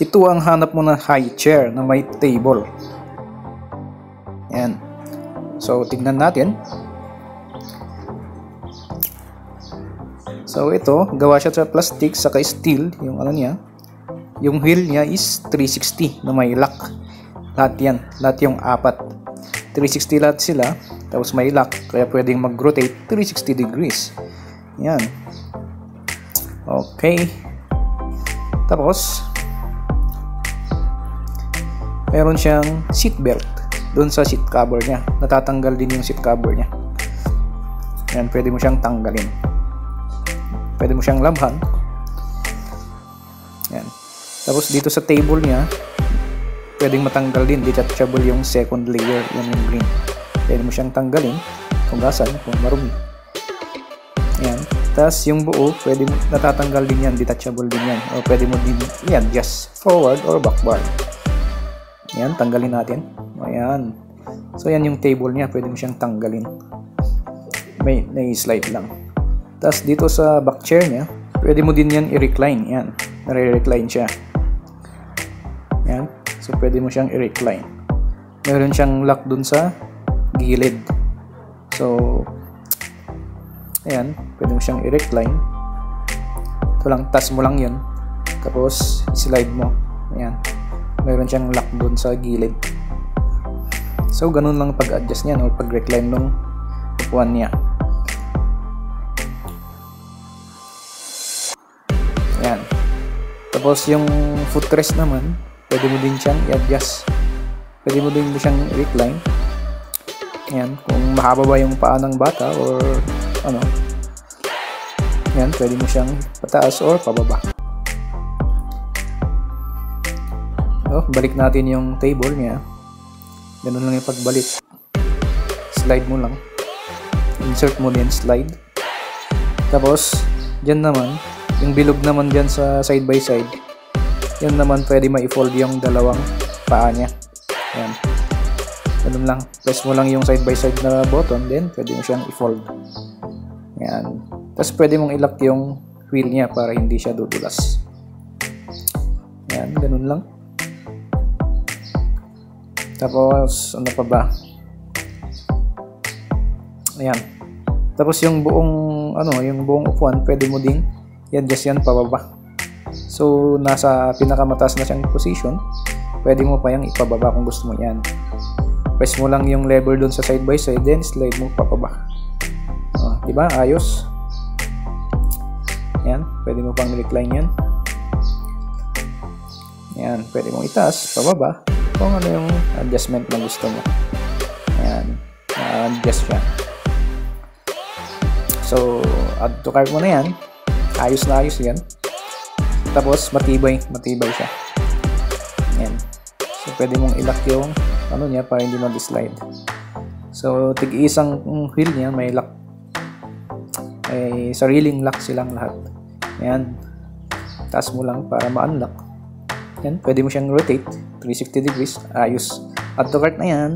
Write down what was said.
ito ang hanap mo na high chair na may table. Yan. So, tignan natin. So, ito, gawa siya sa plastic saka steel. Yung ano niya, yung wheel niya is 360 na may lock. Lahat yan. Lahat yung apat. 360 lahat sila. Tapos may lock. Kaya pwedeng mag-rotate 360 degrees. Yan. Okay. Tapos, meron siyang seat belt doon sa seat cover niya. Natatanggal din yung seat cover niya. Yan, pwede mo siyang tanggalin. Pwede mo siyang labhan. Yan. Tapos dito sa table niya, pwedeng matanggal din. Detachable yung second layer. Yan yung green. Pwede mo siyang tanggalin. Hugasan kung marumi. Yan. Tapos yung buo, pwede mo, natatanggal din yan. Detachable din yan. O pwede mo din yan, just forward or backward. Yan, tanggalin natin. Ayan. So yan yung table niya. Pwede mo siyang tanggalin. May slide lang. Tapos dito sa back chair niya, pwede mo din yan i-recline. Yan. Nare-recline siya. Yan. So pwede mo siyang i-recline. Meron siyang lock dun sa gilid. So, ayan. Pwede mo siyang i-recline. Ito lang, tas mo lang yun. Tapos, slide mo. Ayan. Meron siyang lock dun sa gilid. So, ganun lang pag-adjust niya o pag-recline ng upuan niya. Ayan. Tapos yung footrest naman, pwede mo din siyang i-adjust. Pwede mo din siyang recline. Ayan. Kung mahaba ba yung paa ng bata or ano. Ayan. Pwede mo siyang pataas or pababa. So, balik natin yung table niya. Ganun lang yung pagbalik. Slide mo lang. Insert mo din slide. Tapos, dyan naman, yung bilog naman dyan sa side by side, yan naman pwede ma-fold yung dalawang paa niya. Ayan. Ganun lang. Press mo lang yung side by side na button, then pwede mo siyang i-fold. Ayan. Tapos pwede mong i-lock yung wheel niya para hindi siya dudulas. Ayan. Ganun lang. Tapos, ano pa ba? Ayan. Tapos yung buong upuan, pwede mo ding i-adjust yan pababa. So, nasa pinakamataas na siyang position, pwede mo pa yung ipababa kung gusto mo yan. Press mo lang yung lever dun sa side by side, then slide mo pababa. Diba? Ayos. Yan. Pwede mo pang recline yan. Yan. Pwede mong itaas, pababa, kung ano yung adjustment na gusto mo. Yan. Adjust siya. So, add to cart mo na yan. Ayos na ayos yan. Tapos, matibay siya. Yan. So, pwede mong i-lock yung ano niya para hindi mag-slide. So, tig-isang wheel niya, may lock. May sariling lock silang lahat. Yan. Taas mo lang para ma-unlock. Yan. Pwede mo siyang rotate 360 degrees. Ayos. Add to cart na yan.